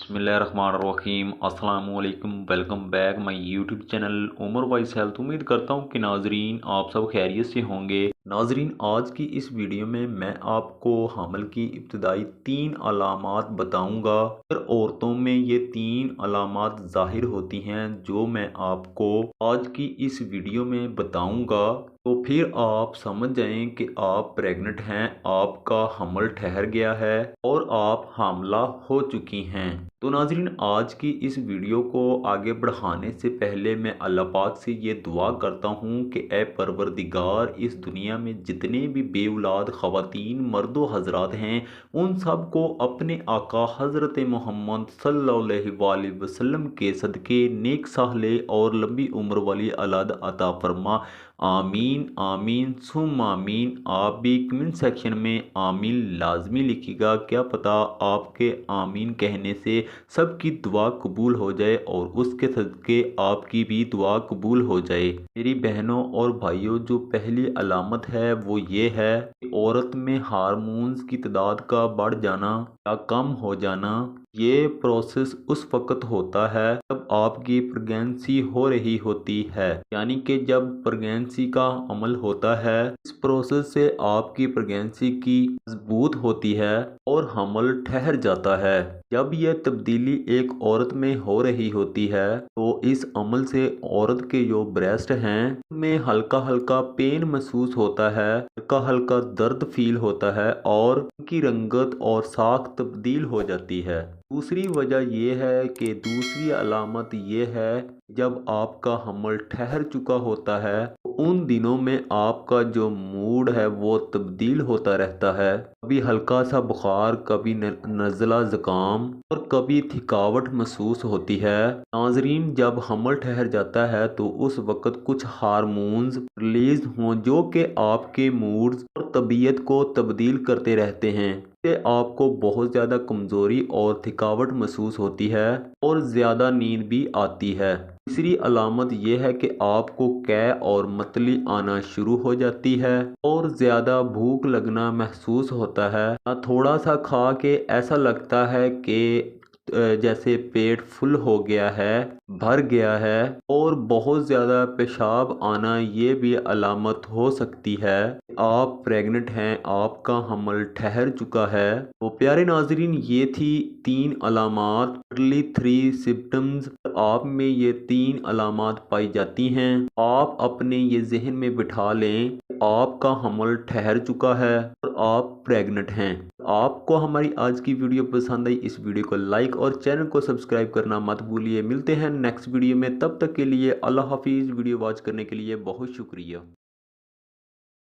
बिस्मिल्लाहिर्रहमानिर्रहीम अस्सलाम वालेकुम। Welcome back my YouTube channel Umar wise health. उम्मीद करता हूँ कि नाजरीन आप सब खैरियत से होंगे। नाजरीन, आज की इस वीडियो में मैं आपको हमल की इब्तदाई 3 अलामात बताऊंगा। अगर औरतों में ये 3 अलामात ज़ाहिर होती हैं जो मैं आपको आज की इस वीडियो में बताऊंगा, तो फिर आप समझ जाएं कि आप प्रेग्नेंट हैं, आपका हमल ठहर गया है और आप हामला हो चुकी हैं। तो नाज़रीन, आज की इस वीडियो को आगे बढ़ाने से पहले मैं अल्लाह पाक से ये दुआ करता हूँ कि ए परवरदिगार, इस दुनिया में जितने भी बेऔलाद ख़वातीन मर्दो हजरात हैं, उन सब को अपने आका हज़रत मोहम्मद सल्लल्लाहु अलैहि वसल्लम के सदक़े नेक साहले और लंबी उम्र वाली औलाद अता फरमा। आमीन आमीन सुम आमीन। आप भी कमेंट सेक्शन में आमीन लाजमी लिखिएगा। क्या पता आपके आमीन कहने से सबकी दुआ कबूल हो जाए और उसके सदक़े आपकी भी दुआ कबूल हो जाए। मेरी बहनों और भाइयों, जो पहली अलामत है वो ये है कि औरत में हार्मोन्स की तादाद का बढ़ जाना या कम हो जाना। ये प्रोसेस उस वक्त होता है जब आपकी प्रेगनेंसी हो रही होती है, यानी कि जब प्रेगनेंसी का अमल होता है। इस प्रोसेस से आपकी प्रेगनेंसी की मजबूत होती है और हमल ठहर जाता है। जब यह तब्दीली एक औरत में हो रही होती है तो इस अमल से औरत के जो ब्रेस्ट हैं में हल्का हल्का पेन महसूस होता है, हल्का हल्का दर्द फील होता है और उनकी रंगत और साख तब्दील हो जाती है। दूसरी वजह यह है कि दूसरी अलामत यह है, जब आपका हमल ठहर चुका होता है तो उन दिनों में आपका जो मूड है वो तब्दील होता रहता है। कभी हल्का सा बुखार, कभी नज़ला ज़ुकाम और कभी थकावट महसूस होती है। नाजरीन, जब हमल ठहर जाता है तो उस वक़्त कुछ हार्मोन्स रिलीज हों जो कि आपके मूड्स और तबीयत को तब्दील करते रहते हैं। इससे आपको बहुत ज़्यादा कमज़ोरी और थकावट महसूस होती है और ज़्यादा नींद भी आती है। तीसरी अलामत यह है कि आपको कै और मतली आना शुरू हो जाती है और ज़्यादा भूख लगना महसूस होता है। थोड़ा सा खा के ऐसा लगता है कि जैसे पेट फुल हो गया है, भर गया है। और बहुत ज़्यादा पेशाब आना ये भी अलामत हो सकती है आप प्रेग्नेंट हैं, आपका हमल ठहर चुका है। तो प्यारे नाजरीन, ये थी 3 अलामात, अर्ली 3 सिम्टम्स। आप में ये 3 अलामात पाई जाती हैं। आप अपने ये जहन में बिठा लें, आपका हमल ठहर चुका है और आप प्रेग्नेंट हैं। आपको हमारी आज की वीडियो पसंद आई, इस वीडियो को लाइक और चैनल को सब्सक्राइब करना मत भूलिए। मिलते हैं नेक्स्ट वीडियो में, तब तक के लिए अल्लाह हाफिज़। वीडियो वॉच करने के लिए बहुत शुक्रिया।